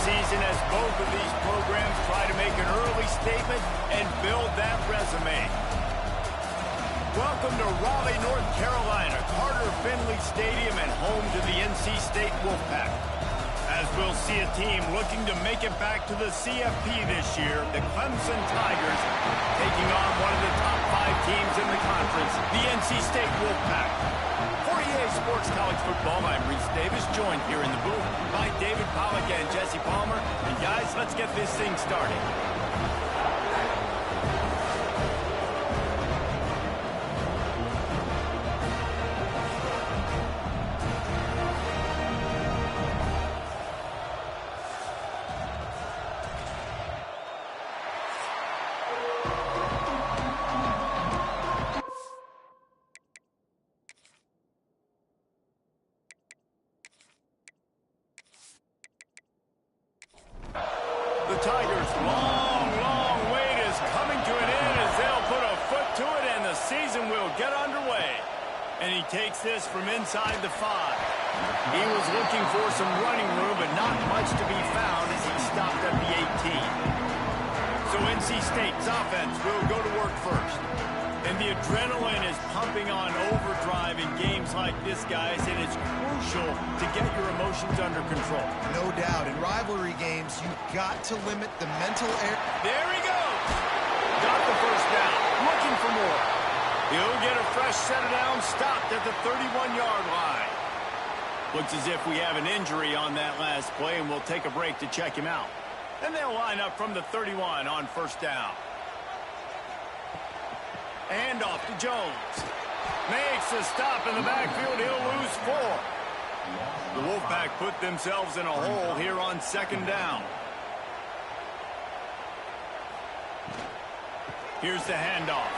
season as both of these programs try to make an early statement and build that resume. Welcome to Raleigh, North Carolina, Carter Finley Stadium, and home to the NC State Wolfpack. As we'll see a team looking to make it back to the CFP this year, the Clemson Tigers taking on one of the top 5 teams in the conference, the NC State Wolfpack. For EA Sports College Football, I'm Reese Davis, joined here in the booth by David Pollack and Jesse Palmer. And guys, let's get this thing started. The Tigers' long wait is coming to an end as they'll put a foot to it and the season will get underway. And he takes this from inside the 5. He was looking for some running room, but not much to be found as he stopped at the 18. So NC State's offense will go to work first. And the adrenaline is pumping on overdrive in games like this, guys, and it's crucial to get your emotions under control. No doubt. In rivalry games, you've got to limit the mental air. There he goes. Got the first down. Looking for more. He'll get a fresh set of downs, stopped at the 31-yard line. Looks as if we have an injury on that last play, and we'll take a break to check him out. And they'll line up from the 31 on first down. And off to Jones. Makes a stop in the backfield. He'll lose 4. The Wolfpack put themselves in a hole here on second down. Here's the handoff.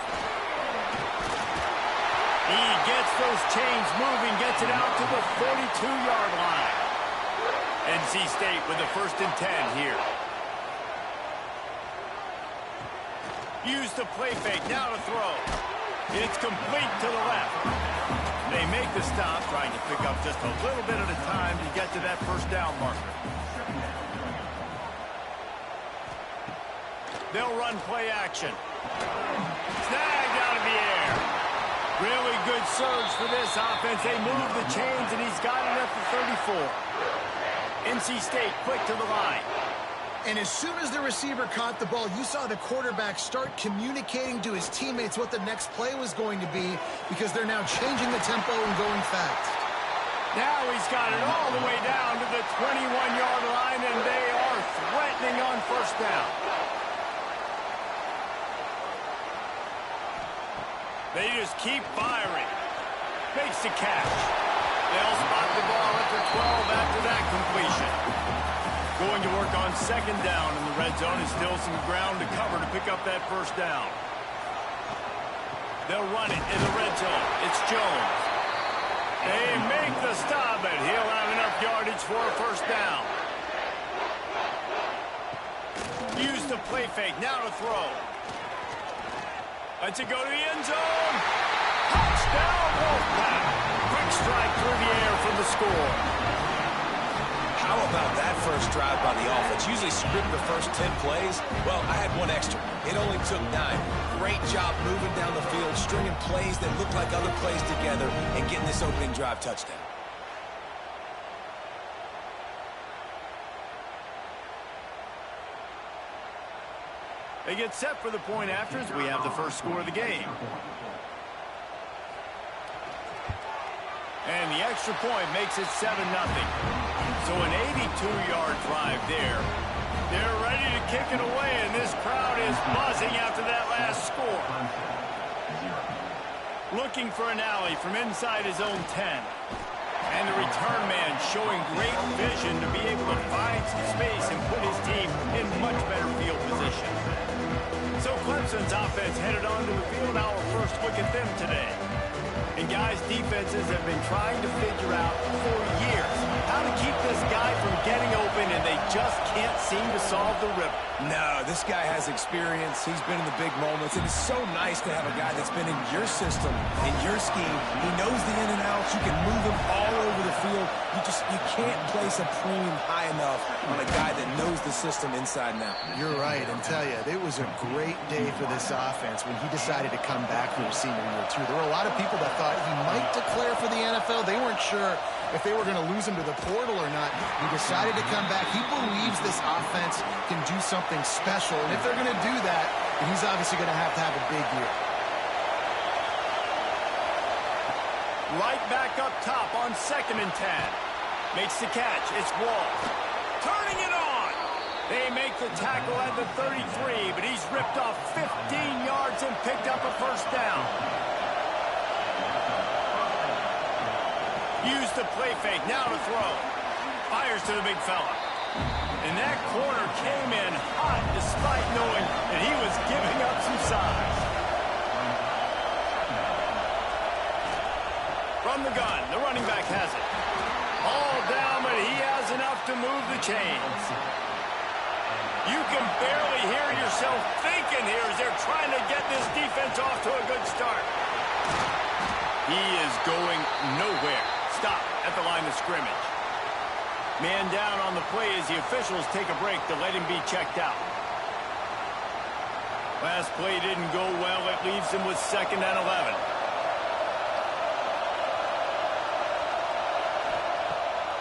He gets those chains moving, gets it out to the 42-yard line. NC State with the 1st and 10 here. Use the play fake, now to throw. It's complete to the left. They make the stop, trying to pick up just a little bit at a time to get to that first down marker. They'll run play action. Snagged out of the air. Really good surge for this offense. They move the chains, and he's got it at the 34. NC State quick to the line. And as soon as the receiver caught the ball, you saw the quarterback start communicating to his teammates what the next play was going to be, because they're now changing the tempo and going fast. Now he's got it all the way down to the 21-yard line, and they are threatening on first down. They just keep firing. Makes the catch. They'll spot the ball at the 12 after that completion. Going to work on second down in the red zone, and still some ground to cover to pick up that first down. They'll run it in the red zone. It's Jones. They make the stop, and he'll have enough yardage for a first down. Use the play fake, now to throw. Let's it go to the end zone. Touchdown, Wolfpack. Quick strike through the air for the score. How about that first drive by the offense? Usually script the first 10 plays. Well, I had one extra. It only took 9. Great job moving down the field, stringing plays that look like other plays together, and getting this opening drive touchdown. They get set for the point after as we have the first score of the game. And the extra point makes it 7-0. So an 82-yard drive there. They're ready to kick it away, and this crowd is buzzing after that last score. Looking for an alley from inside his own 10. And the return man showing great vision to be able to find some space and put his team in much better field position. So Clemson's offense headed onto the field. Our first look at them today. And guys, defenses have been trying to figure out for years how to keep this guy from getting open, and they just can't seem to solve the rhythm. No, this guy has experience. He's been in the big moments, and it's so nice to have a guy that's been in your system, in your scheme. He knows the in and outs. You can move him all over the field. You can't place a premium high enough on a guy that knows the system inside and out. You're right, and tell you, it was a great day for this offense when he decided to come back for his senior year, too. There were a lot of people that thought he might declare for the NFL. They weren't sure if they were going to lose him to the portal or not. He decided to come back. He believes this offense can do something special, and if they're going to do that, then he's obviously going to have a big year. Right back up top on 2nd and 10. Makes the catch. It's Wall. Turning it on. They make the tackle at the 33, but he's ripped off 15 yards and picked up a first down. Use the play fake. Now to throw. Fires to the big fella. And that corner came in hot despite knowing that he was giving up some size. From the gun, the running back has it. All down, but he has enough to move the chains. You can barely hear yourself thinking here as they're trying to get this defense off to a good start. He is going nowhere. Stop at the line of scrimmage. Man down on the play as the officials take a break to let him be checked out. Last play didn't go well. It leaves him with 2nd and 11.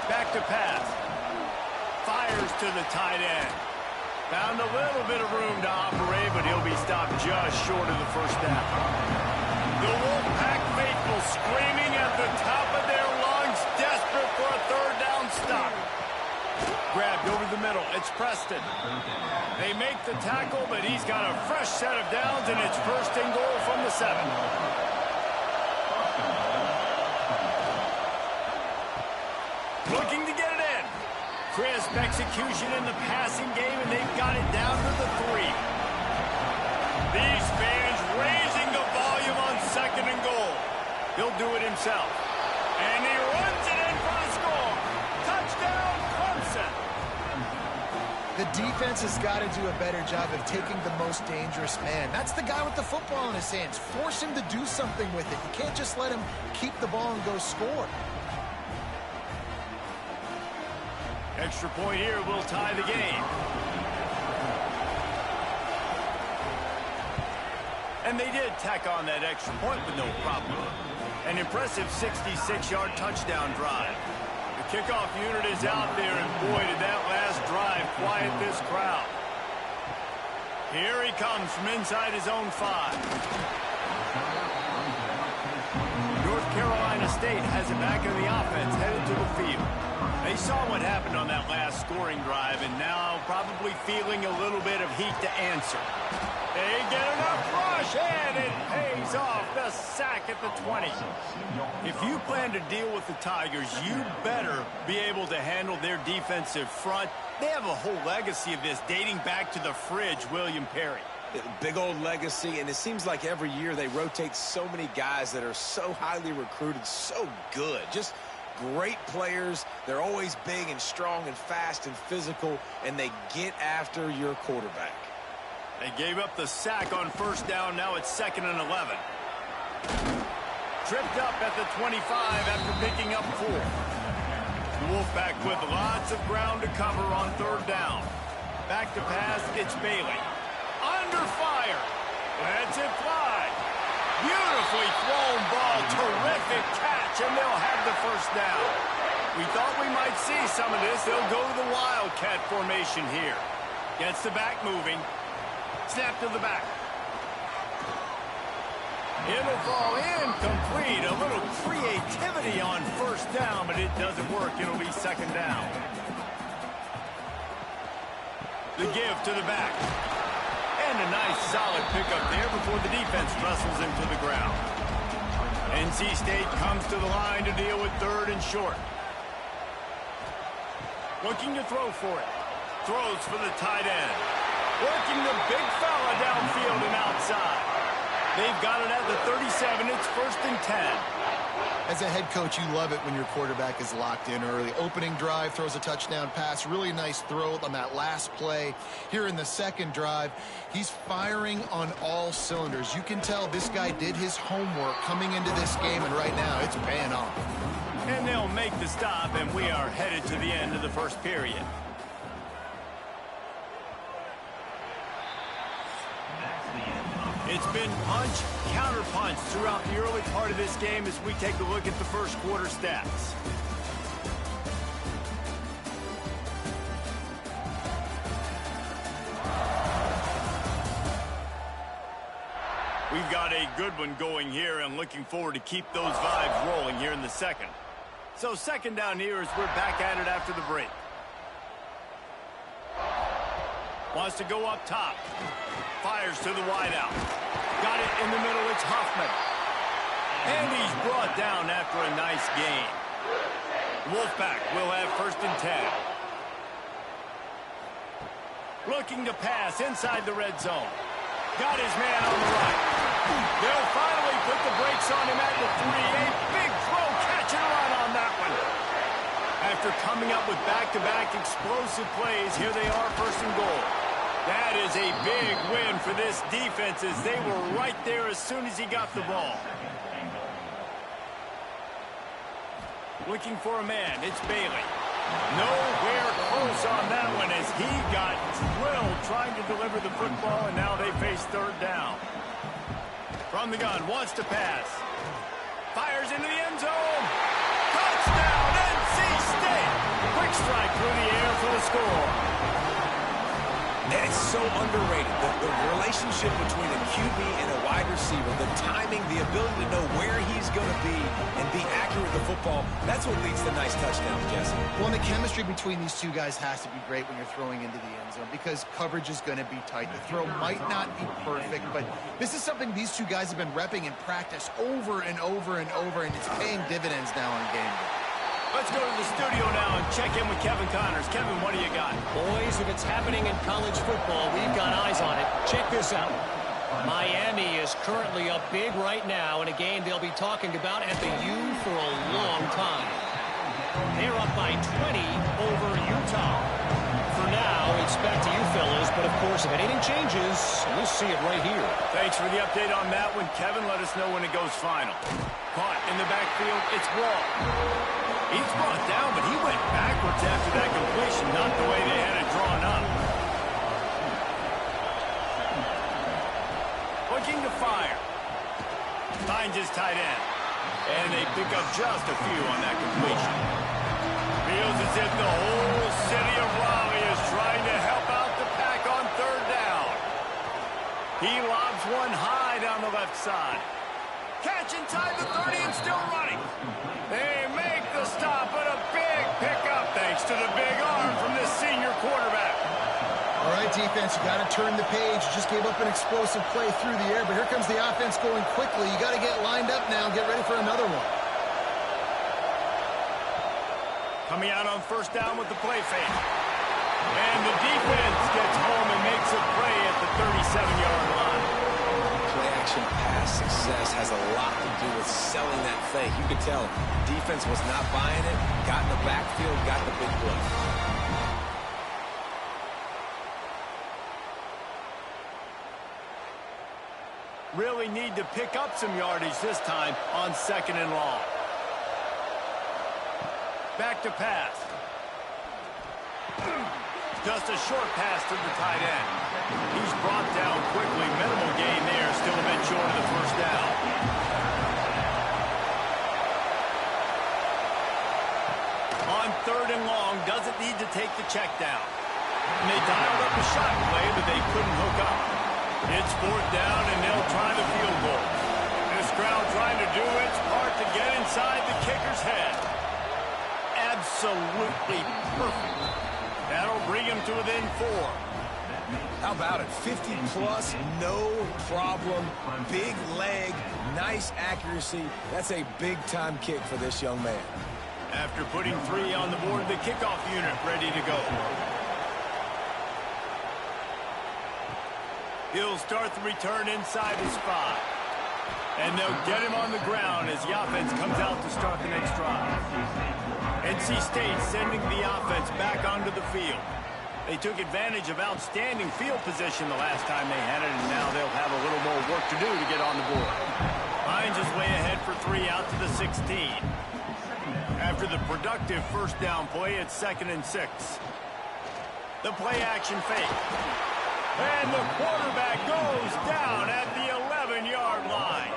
Back to pass. Fires to the tight end. Found a little bit of room to operate, but he'll be stopped just short of the first down. The Wolfpack faithful screaming at the top of their lungs, desperate for a 3rd down stop. Grabbed over the middle. It's Preston. They make the tackle, but he's got a fresh set of downs, and it's 1st and goal from the 7. Looking to get it in. Crisp execution in the passing game, and they've got it down to the 3. These fans raising the volume on 2nd and goal. He'll do it himself. And he runs it in for the score. Touchdown, Clemson. The defense has got to do a better job of taking the most dangerous man. That's the guy with the football in his hands. Force him to do something with it. You can't just let him keep the ball and go score. Extra point here will tie the game. And they did tack on that extra point with no problem. An impressive 66-yard touchdown drive. The kickoff unit is out there, and boy, did that last drive quiet this crowd. Here he comes from inside his own 5. North Carolina State has it back in the offense, headed to the field. They saw what happened on that last scoring drive, and now probably feeling a little bit of heat to answer. They get enough rush, and it pays off. The sack at the 20. If you plan to deal with the Tigers, you better be able to handle their defensive front. They have a whole legacy of this dating back to the fridge, William Perry. Big old legacy, and it seems like every year they rotate so many guys that are so highly recruited, so good. Just great players. They're always big and strong and fast and physical, and they get after your quarterback. They gave up the sack on 1st down. Now it's 2nd and 11. Tripped up at the 25 after picking up 4. The Wolfpack with lots of ground to cover on 3rd down. Back to pass, it's Bailey. Under fire. Lets it fly. Beautifully thrown ball. Terrific catch, and they'll have the 1st down. We thought we might see some of this. They'll go to the Wildcat formation here. Gets the back moving. Snap to the back. It'll fall incomplete. A little creativity on 1st down, but it doesn't work. It'll be 2nd down. The give to the back. And a nice solid pickup there before the defense wrestles him to the ground. NC State comes to the line to deal with 3rd and short. Looking to throw for it. Throws for the tight end. Working the big fella downfield and outside. They've got it at the 37. It's 1st and 10. As a head coach, you love it when your quarterback is locked in early. Opening drive, throws a touchdown pass. Really nice throw on that last play. Here in the second drive, he's firing on all cylinders. You can tell this guy did his homework coming into this game, and right now it's paying off. And they'll make the stop, and we are headed to the end of the first period. It's been punch, counter-punch throughout the early part of this game as we take a look at the first quarter stats. We've got a good one going here and looking forward to keep those vibes rolling here in the second. So second down here as we're back at it after the break. Wants to go up top. Fires to the wideout. Got it in the middle. It's Huffman. And he's brought down after a nice gain. Wolfpack will have first and 10. Looking to pass inside the red zone. Got his man on the right. They'll finally put the brakes on him at the 3. A big throw, catch and run on that one. After coming up with back-to-back explosive plays, here they are, first and goal. That is a big win for this defense as they were right there as soon as he got the ball. Looking for a man, it's Bailey. Nowhere close on that one as he got drilled trying to deliver the football, and now they face third down. From the gun, wants to pass. Fires into the end zone. Touchdown, NC State. Quick strike through the air for the score. And it's so underrated, the relationship between a QB and a wide receiver, the timing, the ability to know where he's going to be and be accurate with the football, that's what leads to nice touchdowns, Jesse. Well, and the chemistry between these two guys has to be great when you're throwing into the end zone because coverage is going to be tight. The throw might not be perfect, but this is something these two guys have been repping in practice over and over and over, and it's paying dividends now on game day. Let's go to the studio now and check in with Kevin Connors. Kevin, what do you got? Boys, if it's happening in college football, we've got eyes on it. Check this out. Miami is currently up big right now in a game they'll be talking about at the U for a long time. They're up by 20 over Utah. For now, it's back to you fellas, but of course, if anything changes, we'll see it right here. Thanks for the update on that one, Kevin. Let us know when it goes final. Caught in the backfield, it's Wall. He's brought down, but he went backwards after that completion, not the way they had it drawn up. Looking to fire. Finds his tight end. And they pick up just a few on that completion. Feels as if the whole city of Raleigh is trying to help out the pack on third down. He lobs one high down the left side. Catch inside the 30 and still running. They make the stop, but a big pickup thanks to the big arm from this senior quarterback. All right, defense, you got to turn the page. You just gave up an explosive play through the air, but here comes the offense going quickly. You got to get lined up now and get ready for another one. Coming out on first down with the play fake. And the defense gets home and makes a play at the 37-yard line. Play-action pass success has a lot to do with selling that fake. You could tell defense was not buying it, got in the backfield, got the big play. Really need to pick up some yardage this time on second and long. Back to pass. Just a short pass to the tight end. He's brought down quickly. Minimal gain there. Still a bit short of the first down. On third and long, doesn't need to take the check down. And they dialed up a shot play, but they couldn't hook up. It's fourth down, and they'll try the field goal. This crowd trying to do its part to get inside the kicker's head. Absolutely perfect. That'll bring him to within 4. How about it? 50-plus, no problem. Big leg, nice accuracy. That's a big-time kick for this young man. After putting 3 on the board, the kickoff unit ready to go. He'll start the return inside his 5. And they'll get him on the ground as the offense comes out to start the next drive. NC State sending the offense back onto the field. They took advantage of outstanding field position the last time they had it, and now they'll have a little more work to do to get on the board. Hines is way ahead for 3 out to the 16. After the productive first down play, it's 2nd and 6. The play action fake. And the quarterback goes down at the 11-yard line.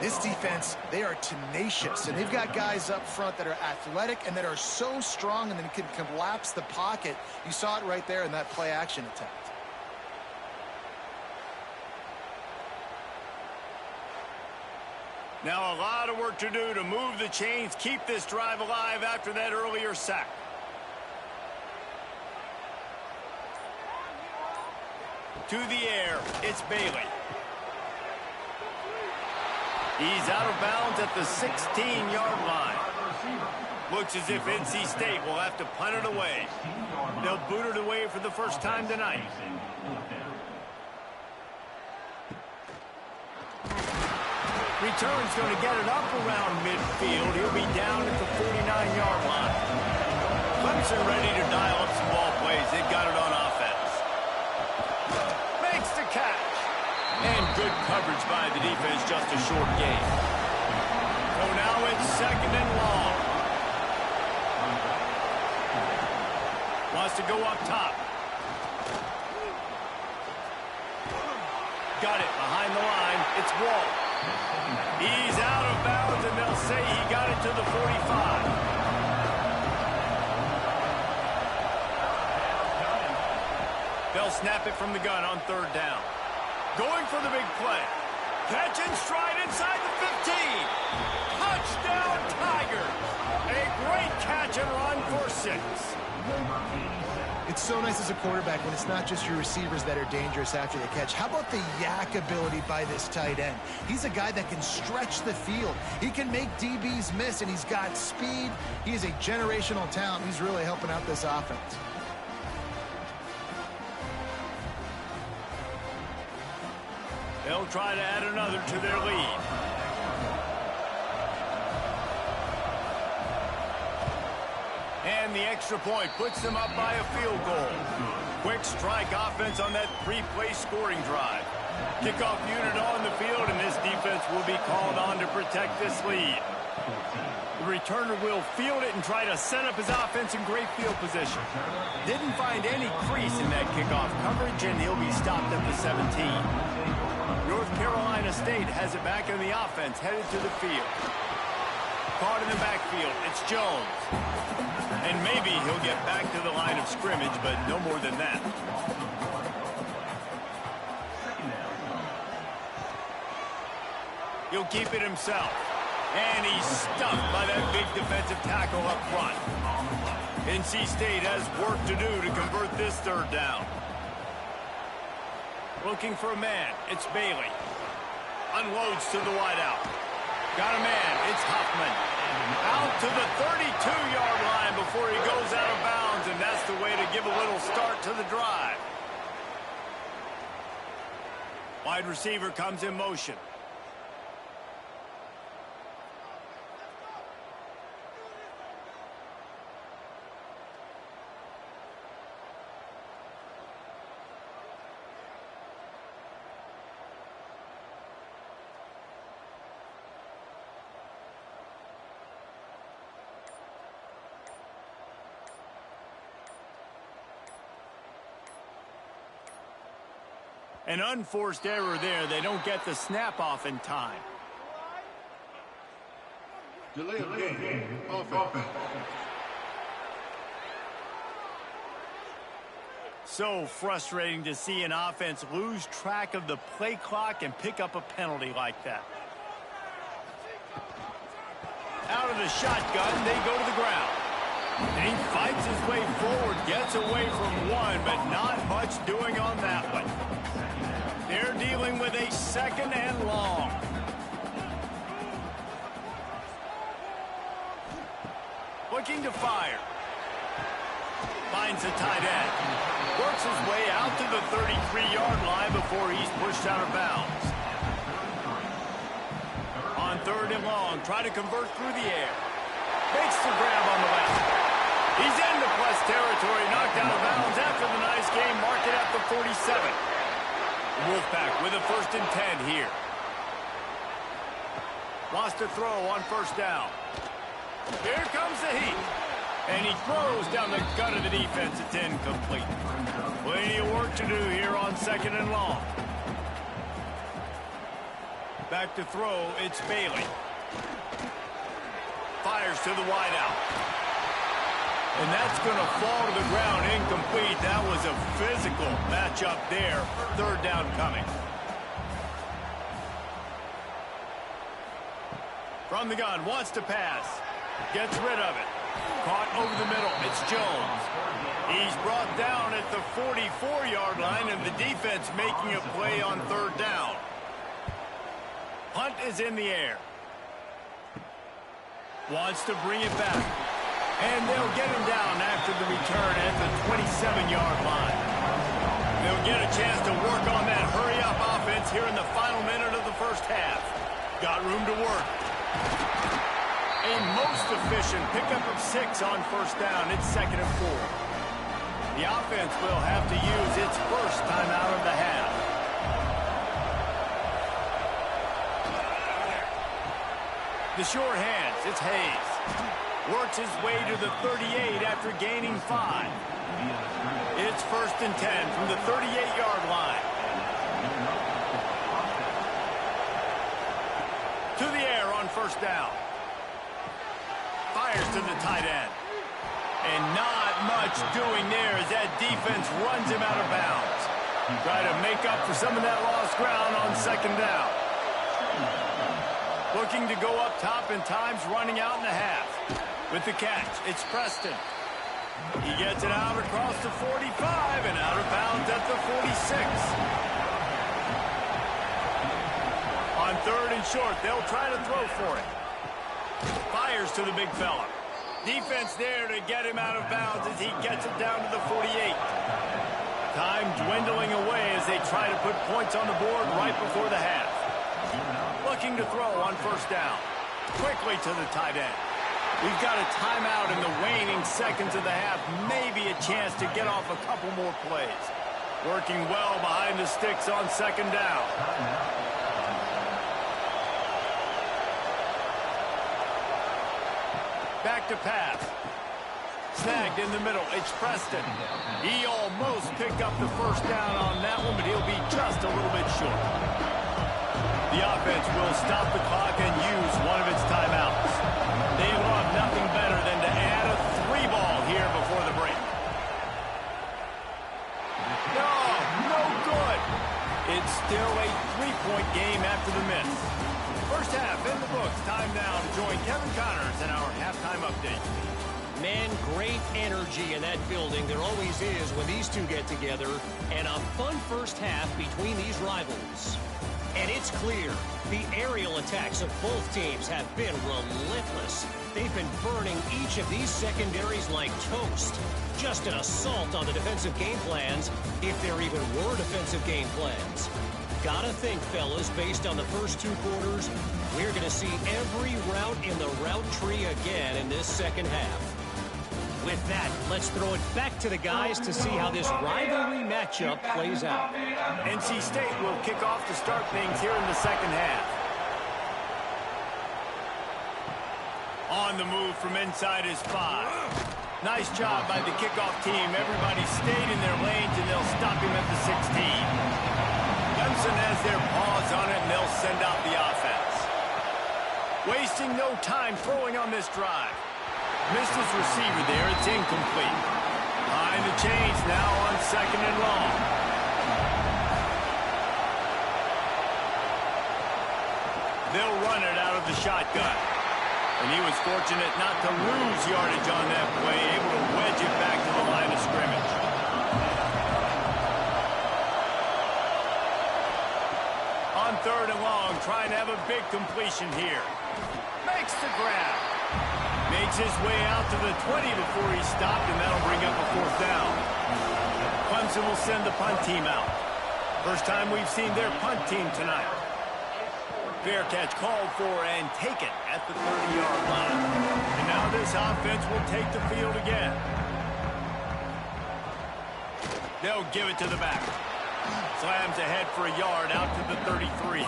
This defense, they are tenacious, and they've got guys up front that are athletic and that are so strong and then can collapse the pocket. You saw it right there in that play action attempt. Now a lot of work to do to move the chains, keep this drive alive after that earlier sack. To the air, it's Bailey. He's out of bounds at the 16-yard line. Looks as if NC State will have to punt it away. They'll boot it away for the first time tonight. Return's going to get it up around midfield. He'll be down at the 49-yard line. Clemson ready to dial up some ball plays. They've got it on offense. Makes the catch. And good coverage by the defense, just a short gain. So now it's 2nd and long. Wants to go up top. Got it behind the line. It's Wall. He's out of bounds, and they'll say he got it to the 45. They'll snap it from the gun on 3rd down. Going for the big play. Catch and stride inside the 15. Touchdown, Tigers. A great catch and run for 6. It's so nice as a quarterback when it's not just your receivers that are dangerous after the catch. How about the yak ability by this tight end? He's a guy that can stretch the field. He can make DBs miss, and he's got speed. He is a generational talent. He's really helping out this offense. They'll try to add another to their lead. And the extra point puts them up by a field goal. Quick strike offense on that 3-play scoring drive. Kickoff unit on the field, and this defense will be called on to protect this lead. The returner will field it and try to set up his offense in great field position. Didn't find any crease in that kickoff coverage, and he'll be stopped at the 17. North Carolina State has it back in the offense, headed to the field. Caught in the backfield, it's Jones. And maybe he'll get back to the line of scrimmage, but no more than that. He'll keep it himself. And he's stuffed by that big defensive tackle up front. NC State has work to do to convert this 3rd down. Looking for a man. It's Bailey. Unloads to the wideout. Got a man. It's Huffman. Out to the 32-yard line before he goes out of bounds, and that's the way to give a little start to the drive. Wide receiver comes in motion. An unforced error there. They don't get the snap off in time. Delay of game. Offense. So frustrating to see an offense lose track of the play clock and pick up a penalty like that. Out of the shotgun, they go to the ground. And he fights his way forward, gets away from one, but not much doing on that one. They're dealing with a 2nd and long. Looking to fire. Finds the tight end. Works his way out to the 33-yard line before he's pushed out of bounds. 3rd and long. Try to convert through the air. Makes the grab on the left. He's into plus territory. Knocked out of bounds after the nice game. Mark it at the 47. Wolfpack with a 1st and 10 here. Wants to throw on 1st down. Here comes the heat. And he throws down the gut of the defense. It's incomplete. Plenty of work to do here on 2nd and long. Back to throw, it's Bailey. Fires to the wideout. And that's going to fall to the ground incomplete. That was a physical matchup there. 3rd down coming. From the gun, wants to pass. Gets rid of it. Caught over the middle. It's Jones. He's brought down at the 44-yard line, and the defense making a play on 3rd down. Hunt is in the air. Wants to bring it back. And they'll get him down after the return at the 27-yard line. They'll get a chance to work on that hurry-up offense here in the final minute of the 1st half. Got room to work. A most efficient pickup of 6 on 1st down. It's 2nd and 4. The offense will have to use its 1st timeout of the half. The short hands, it's Hayes. Works his way to the 38 after gaining 5. It's 1st and 10 from the 38-yard line. To the air on 1st down. Fires to the tight end. And not much doing there as that defense runs him out of bounds. Try to make up for some of that lost ground on 2nd down. Looking to go up top, and time's running out in the half. With the catch, it's Preston. He gets it out across the 45 and out of bounds at the 46. On 3rd and short, they'll try to throw for it. Fires to the big fella. Defense there to get him out of bounds as he gets it down to the 48. Time dwindling away as they try to put points on the board right before the half. Looking to throw on 1st down. Quickly to the tight end. We've got a timeout in the waning seconds of the half. Maybe a chance to get off a couple more plays. Working well behind the sticks on 2nd down. Back to pass. Snagged in the middle. It's Preston. He almost picked up the 1st down on that one, but he'll be just a little bit short. The offense will stop the clock and use one of its timeouts. They love nothing better than to add a 3-ball here before the break. No good. It's still a 3-point game after the miss. 1st half in the books. Time now to join Kevin Connors in our halftime update. Man, great energy in that building. There always is when these two get together. And a fun 1st half between these rivals. And it's clear, the aerial attacks of both teams have been relentless. They've been burning each of these secondaries like toast. Just an assault on the defensive game plans, if there even were defensive game plans. Gotta think, fellas, based on the first 2 quarters, we're going to see every route in the route tree again in this 2nd half. With that, let's throw it back to the guys to see how this rivalry matchup plays out. NC State will kick off to start things here in the 2nd half. On the move from inside is 5. Nice job by the kickoff team. Everybody stayed in their lanes, and they'll stop him at the 16. Clemson has their paws on it, and they'll send out the offense. Wasting no time throwing on this drive. Missed his receiver there. It's incomplete. Behind the chains now on 2nd and long. They'll run it out of the shotgun. And he was fortunate not to lose yardage on that play, able to wedge it back to the line of scrimmage. On 3rd and long, trying to have a big completion here. Makes the grab. Makes his way out to the 20 before he stopped, and that'll bring up a 4th down. Clemson will send the punt team out. First time we've seen their punt team tonight. Fair catch called for and taken at the 30-yard line. And now this offense will take the field again. They'll give it to the back. Slams ahead for a yard out to the 33.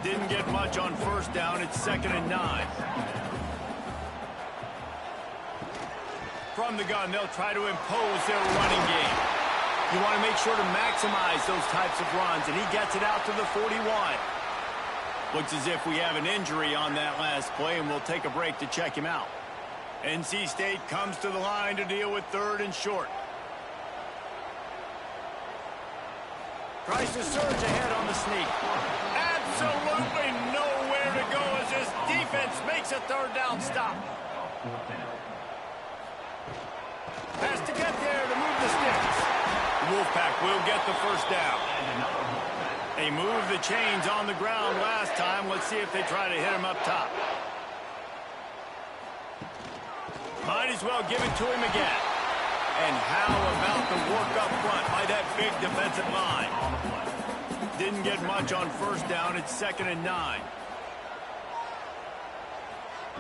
Didn't get much on first down. It's 2nd and 9. From the gun, they'll try to impose their running game. You want to make sure to maximize those types of runs, and he gets it out to the 41. Looks as if we have an injury on that last play, and we'll take a break to check him out. NC State comes to the line to deal with 3rd and short. Tries to surge ahead on the sneak. Absolutely nowhere to go as his defense makes a 3rd down stop. Has to get there to move the sticks. The Wolfpack will get the 1st down. They moved the chains on the ground last time. Let's see if they try to hit him up top. Might as well give it to him again. And how about the work up front by that big defensive line? Didn't get much on first down. It's 2nd and 9.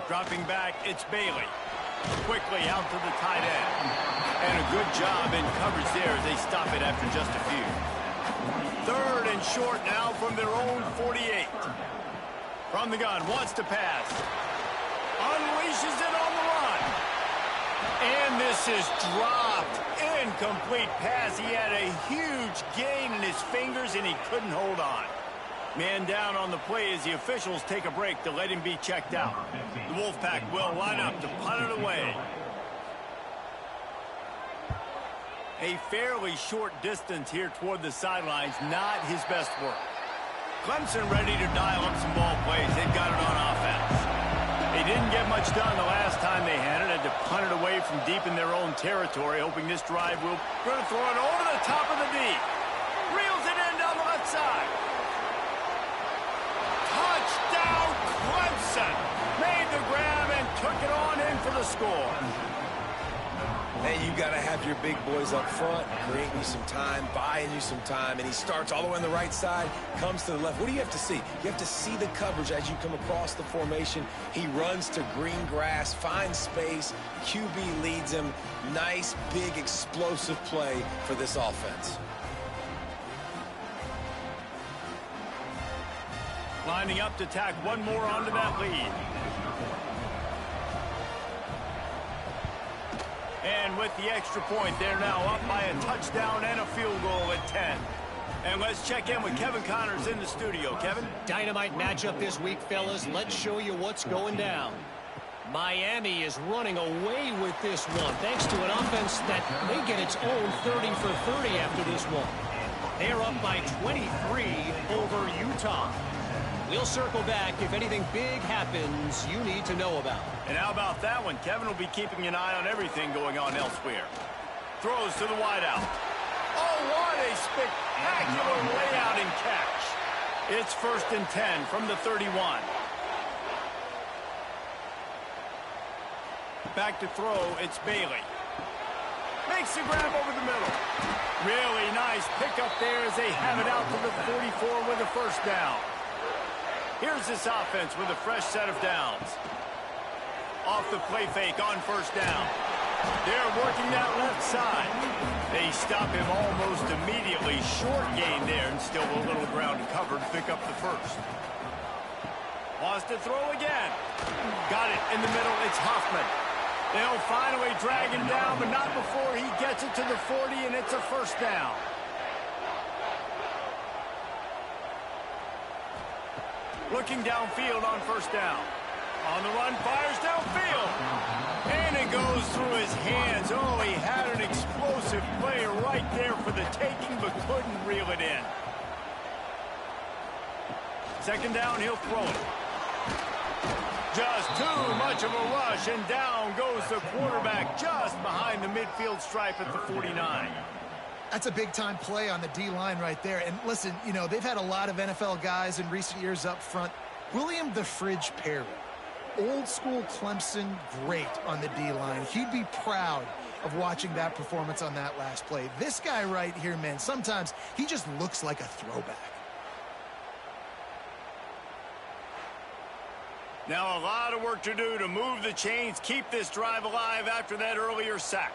Dropping back, it's Bailey. Quickly out to the tight end. And a good job in coverage there as they stop it after just a few. 3rd and short now from their own 48. From the gun, wants to pass. Unleashes it on the run. And this is dropped. Incomplete pass. He had a huge gain in his fingers, and he couldn't hold on. Man down on the play as the officials take a break to let him be checked out. The Wolfpack will line up to punt it away. A fairly short distance here toward the sidelines, not his best work. Clemson ready to dial up some ball plays. They've got it on offense. They didn't get much done the last time they had it. Had to punt it away from deep in their own territory, hoping this drive will going to throw it over the top of the D. Reels it in down the left side. Touchdown, Clemson. Made the grab and took it on in for the score. Hey, you got to have your big boys up front, creating you some time, buying you some time, and he starts all the way on the right side, comes to the left. What do you have to see? You have to see the coverage as you come across the formation. He runs to green grass, finds space, QB leads him. Nice, big, explosive play for this offense. Lining up to tack one more onto that lead. And with the extra point, they're now up by a touchdown and a field goal at 10. And let's check in with Kevin Connors in the studio. Kevin? Dynamite matchup this week, fellas. Let's show you what's going down. Miami is running away with this one, thanks to an offense that may get its own 30 for 30 after this one. They're up by 23 over Utah. We'll circle back if anything big happens you need to know about. And how about that one? Kevin will be keeping an eye on everything going on elsewhere. Throws to the wideout. Oh, what a spectacular layout and catch. It's 1st and 10 from the 31. Back to throw, it's Bailey. Makes the grab over the middle. Really nice pickup there as they have it out to the 44 with a 1st down. Here's this offense with a fresh set of downs. Off the play fake on 1st down. They're working that left side. They stop him almost immediately. Short gain there and still a little ground covered to pick up the 1st. Wants to throw again. Got it in the middle. It's Hoffman. They'll finally drag him down, but not before he gets it to the 40, and it's a 1st down. Looking downfield on 1st down. On the run, fires downfield. And it goes through his hands. Oh, he had an explosive play right there for the taking, but couldn't reel it in. 2nd down, he'll throw it. Just too much of a rush, and down goes the quarterback just behind the midfield stripe at the 49. That's a big-time play on the D-line right there. And listen, you know, they've had a lot of NFL guys in recent years up front. William the Fridge Perry, old-school Clemson, great on the D-line. He'd be proud of watching that performance on that last play. This guy right here, man, sometimes he just looks like a throwback. Now a lot of work to do to move the chains, keep this drive alive after that earlier sack.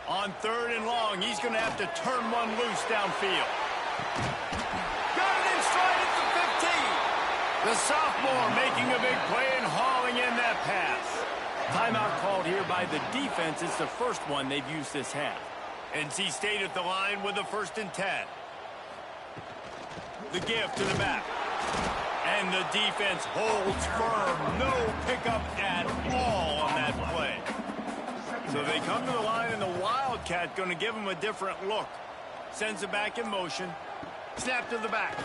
On 3rd and long, he's going to have to turn one loose downfield. Got it in stride at the 15. The sophomore making a big play and hauling in that pass. Timeout called here by the defense. It's the first one they've used this half. NC State at the line with a 1st and 10. The give to the back. And the defense holds firm. No pickup at all on that play. So they come to the line, and the Wildcat going to give them a different look. Sends it back in motion. Snap to the back.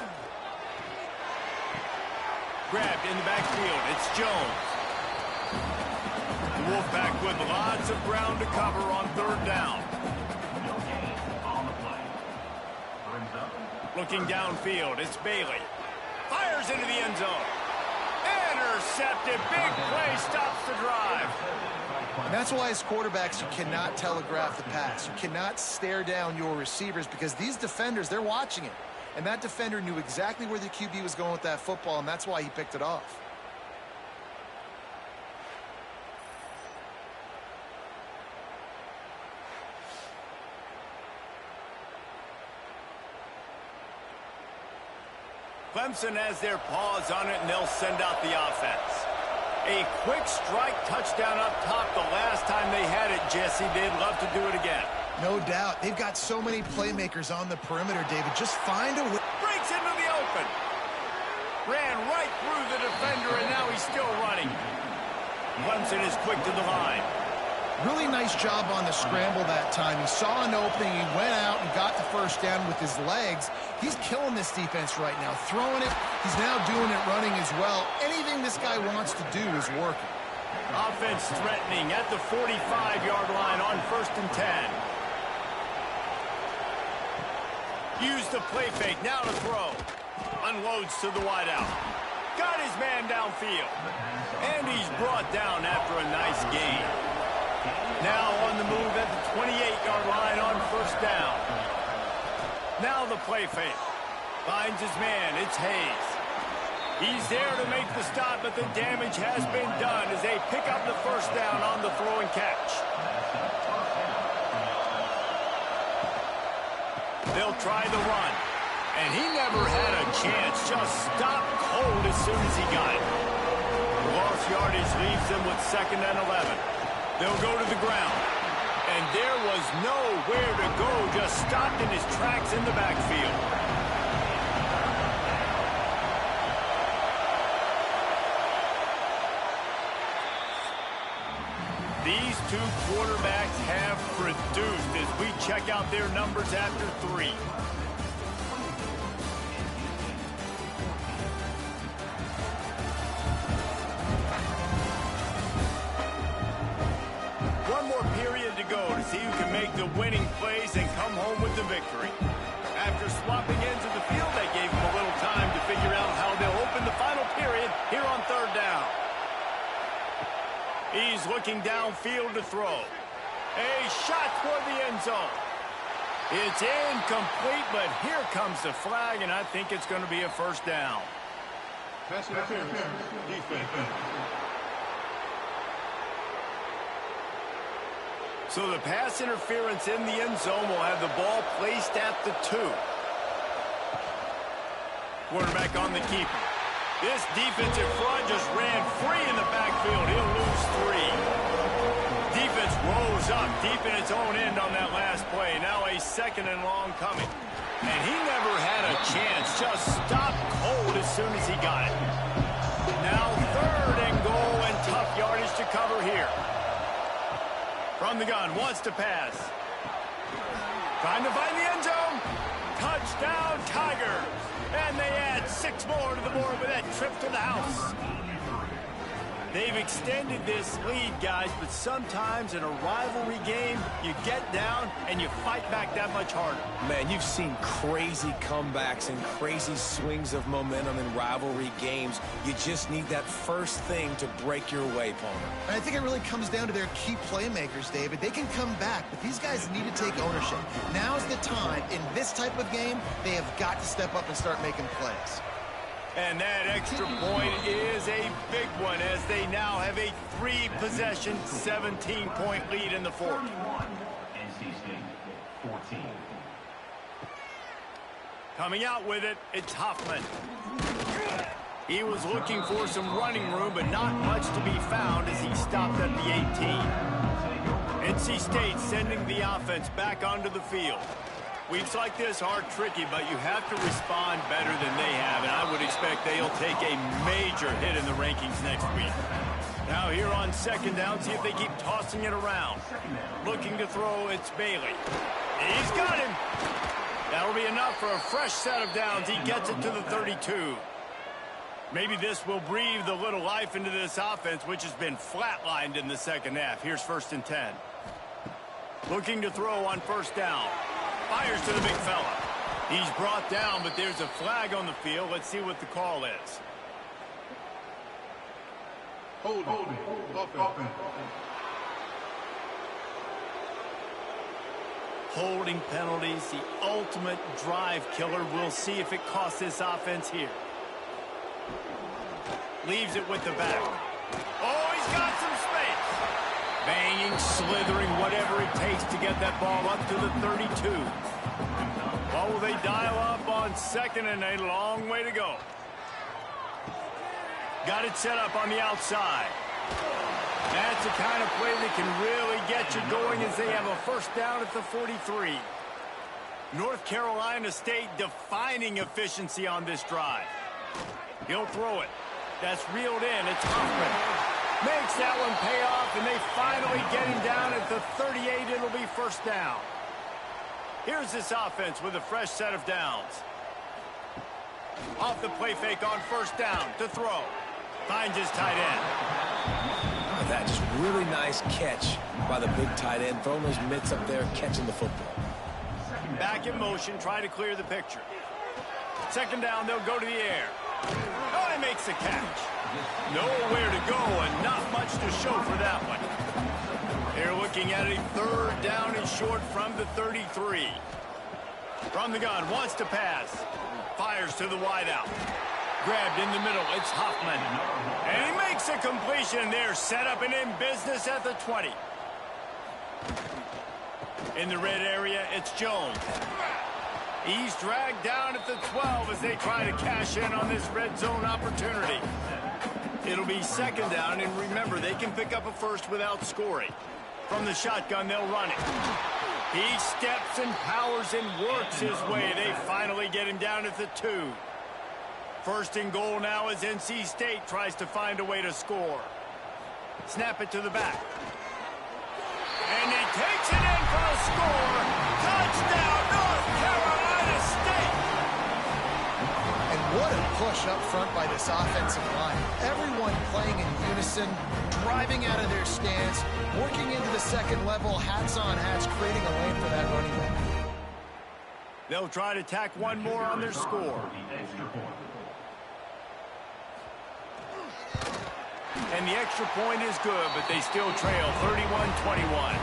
Grabbed in the backfield. It's Jones. The Wolfpack with lots of ground to cover on 3rd down. Looking downfield, it's Bailey. Fires into the end zone. Intercepted. Big play stops the drive. And that's why as quarterbacks you cannot telegraph the pass. You cannot stare down your receivers because these defenders, they're watching it. And that defender knew exactly where the QB was going with that football, and that's why he picked it off. Clemson has their paws on it, and they'll send out the offense. A quick strike touchdown up top the last time they had it, Jesse. They'd love to do it again. No doubt. They've got so many playmakers on the perimeter, David. Just find a way. Breaks into the open. Ran right through the defender, and now he's still running. Clemson is quick to the line. Really nice job on the scramble that time. He saw an opening. He went out and got the 1st down with his legs. He's killing this defense right now. Throwing it. He's now doing it running as well. Anything this guy wants to do is working. Offense threatening at the 45-yard line on 1st and 10. Use the play fake. Now to throw. Unloads to the wideout. Got his man downfield. And he's brought down after a nice gain. Now on the move at the 28-yard line on 1st down. Now the play fake. Finds his man. It's Hayes. He's there to make the stop, but the damage has been done as they pick up the 1st down on the throw and catch. They'll try the run. And he never had a chance. Just stopped cold as soon as he got it. The lost yardage leaves them with 2nd and 11. They'll go to the ground. And there was nowhere to go. Just stopped in his tracks in the backfield. These two quarterbacks have produced as we check out their numbers after 3. One more period to go to see who can make the winning plays and come home with the victory. After swapping ends of the field, that gave them a little time to figure out how they'll open the final period here on 3rd down. He's looking downfield to throw. A shot toward the end zone. It's incomplete, but here comes the flag, and I think it's going to be a 1st down. Pass interference. Defense. So the pass interference in the end zone will have the ball placed at the 2. Quarterback on the keeper. This defensive front just ran free in the backfield. He'll lose 3. Defense rose up deep in its own end on that last play. Now a 2nd and long coming. And he never had a chance. Just stopped cold as soon as he got it. Now 3rd and goal and tough yardage to cover here. From the gun, wants to pass. Trying to find the end zone. Touchdown, Tigers. And they add 6 more to the board with that trip to the house. They've extended this lead, guys, but sometimes in a rivalry game, you get down and you fight back that much harder. Man, you've seen crazy comebacks and crazy swings of momentum in rivalry games. You just need that first thing to break your way, Palmer. And I think it really comes down to their key playmakers, David. They can come back, but these guys need to take ownership. Now's the time. In this type of game, they have got to step up and start making plays. And that extra point is a big one as they now have a 3-possession, 17-point lead in the fourth. NC State, 14. Coming out with it, it's Hoffman. He was looking for some running room, but not much to be found as he stopped at the 18. NC State sending the offense back onto the field. Weeks like this are tricky, but you have to respond better than they have, and I would expect they'll take a major hit in the rankings next week. Now here on second down, see if they keep tossing it around. Looking to throw, it's Bailey. He's got him. That'll be enough for a fresh set of downs. He gets it to the 32. Maybe this will breathe a little life into this offense, which has been flatlined in the second half. Here's 1st and 10. Looking to throw on first down. Fires to the big fella. He's brought down, but there's a flag on the field. Let's see what the call is. Holding. Offense. Holding penalties, the ultimate drive killer. We'll see if it costs this offense here. Leaves it with the back. Oh, he's got some space. Banging, slithering, whatever it takes to get that ball up to the 32. What will they dial up on 2nd and a long way to go? Got it set up on the outside. That's the kind of play that can really get you going as they have a first down at the 43. North Carolina State defining efficiency on this drive. He'll throw it. That's reeled in. It's Hoffman. Makes that one pay off, and they finally get him down at the 38. It'll be first down. Here's this offense with a fresh set of downs. Off the play fake on first down to throw. Finds his tight end. Look at that, just really nice catch by the big tight end, throwing those mitts up there, catching the football. Back in motion, try to clear the picture. Second down, they'll go to the air. Oh, he makes the catch. Nowhere to go and not much to show for that one. They're looking at a 3rd down and short from the 33. From the gun, wants to pass. Fires to the wideout. Grabbed in the middle, it's Hoffman. And he makes a completion there, set up and in business at the 20. In the red area, it's Jones. He's dragged down at the 12 as they try to cash in on this red zone opportunity. It'll be 2nd down, and remember, they can pick up a first without scoring. From the shotgun, they'll run it. He steps and powers and works his way. They finally get him down at the 2. 1st and goal now as NC State tries to find a way to score. Snap it to the back. And he takes it in for a score. Touchdown, North Carolina State! And what a push up front by this offensive line. Everyone playing in unison, driving out of their stance, working into the second level, hats on hats, creating a lane for that running back. They'll try to tack one more on their score. And the extra point is good, but they still trail 31-21.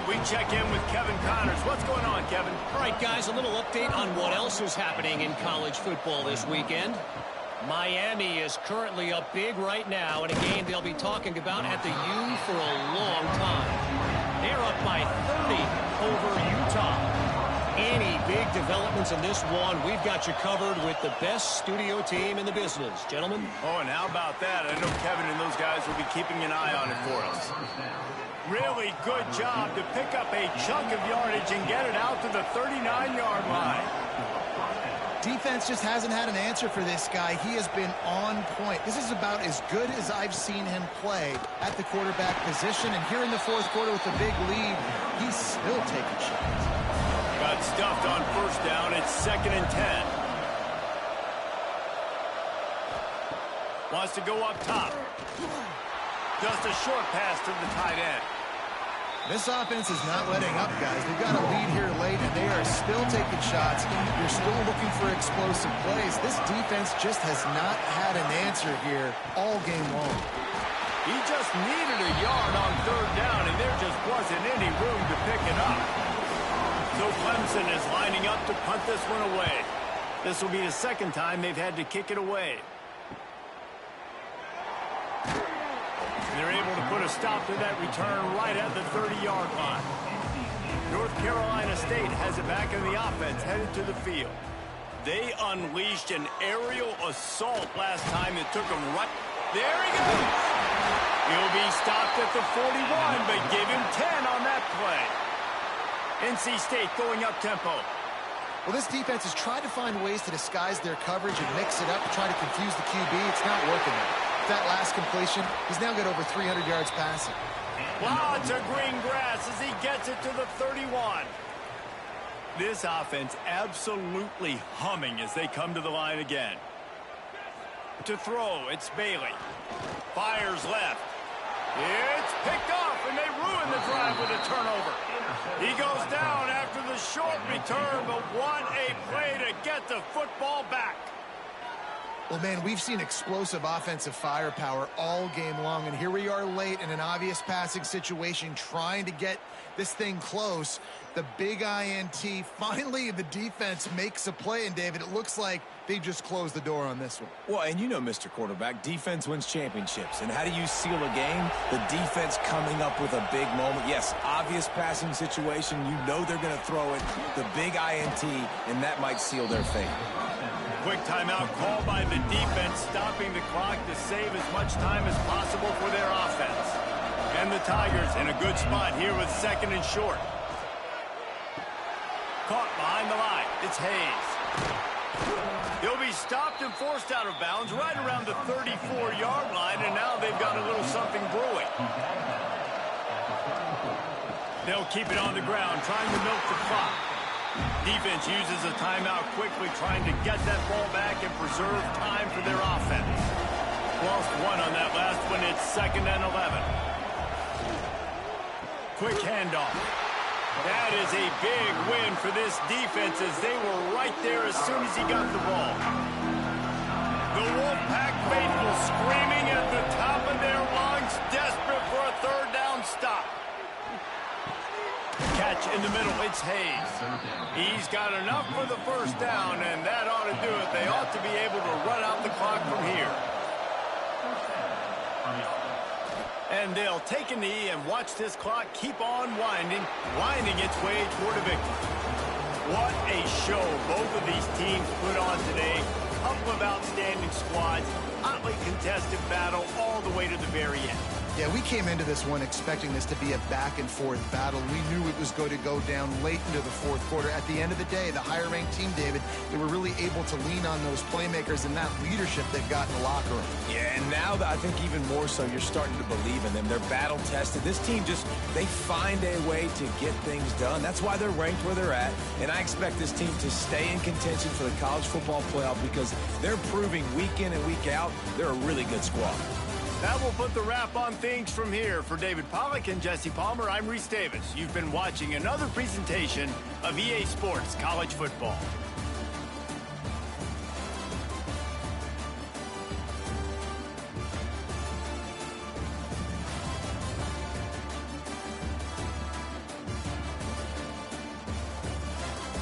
We check in with Kevin Connors. What's going on, Kevin? All right, guys, a little update on what else is happening in college football this weekend. Miami is currently up big right now in a game they'll be talking about at the U for a long time. They're up by 30 over Utah. Any big developments in this one, we've got you covered with the best studio team in the business. Gentlemen? Oh, and how about that? I know Kevin and those guys will be keeping an eye on it for us. Really good job to pick up a chunk of yardage and get it out to the 39-yard line. Defense just hasn't had an answer for this guy. He has been on point. This is about as good as I've seen him play at the quarterback position. And here in the fourth quarter with a big lead, he's still taking shots. Got stuffed on first down. It's 2nd and 10. Wants to go up top. Just a short pass to the tight end. This offense is not letting up, guys. They've got a lead here late, and they are still taking shots. You're still looking for explosive plays. This defense just has not had an answer here all game long. He just needed a yard on 3rd down, and there just wasn't any room to pick it up. So Clemson is lining up to punt this one away. This will be the second time they've had to kick it away. They're able to put a stop to that return right at the 30-yard line. North Carolina State has it back in the offense, headed to the field. They unleashed an aerial assault last time that took them right. There he goes. He'll be stopped at the 41, but give him 10 on that play. NC State going up tempo. Well, this defense has tried to find ways to disguise their coverage and mix it up to try to confuse the QB. It's not working there. That last completion, he's now got over 300 yards passing. Lots of green grass as he gets it to the 31. This offense absolutely humming as they come to the line again. To throw, it's Bailey. Fires left. It's picked off, and they ruin the drive with a turnover. He goes down after the short return, but what a play to get the football back. Well, man, we've seen explosive offensive firepower all game long, and here we are late in an obvious passing situation trying to get this thing close. The big INT, finally the defense makes a play, and David, it looks like they just closed the door on this one. Well, and you know, Mr. Quarterback, defense wins championships. And how do you seal a game? The defense coming up with a big moment. Yes, obvious passing situation. You know they're going to throw it. The big INT, and that might seal their fate. Quick timeout called by the defense, stopping the clock to save as much time as possible for their offense. And the Tigers in a good spot here with second and short. Caught behind the line. It's Hayes. He'll be stopped and forced out of bounds right around the 34-yard line, and now they've got a little something brewing. They'll keep it on the ground, trying to milk the clock. Defense uses a timeout quickly, trying to get that ball back and preserve time for their offense. Lost one on that last one. It's 2nd and 11. Quick handoff. That is a big win for this defense as they were right there as soon as he got the ball. The Wolfpack faithful screaming at the top of their lungs, desperate for a third down stop. Catch in the middle, it's Hayes. He's got enough for the first down, and that ought to do it. They ought to be able to run out the clock from here. And they'll take a knee and watch this clock keep on winding its way toward a victory. What a show both of these teams put on today. Couple of outstanding squads, hotly contested battle all the way to the very end. Yeah, we came into this one expecting this to be a back-and-forth battle. We knew it was going to go down late into the fourth quarter. At the end of the day, the higher-ranked team, David, they were really able to lean on those playmakers and that leadership they've got in the locker room. Yeah, and now I think even more so, you're starting to believe in them. They're battle-tested. This team they find a way to get things done. That's why they're ranked where they're at. And I expect this team to stay in contention for the college football playoff because they're proving week in and week out they're a really good squad. That will put the wrap on things from here. For David Pollack and Jesse Palmer, I'm Reese Davis. You've been watching another presentation of EA Sports College Football.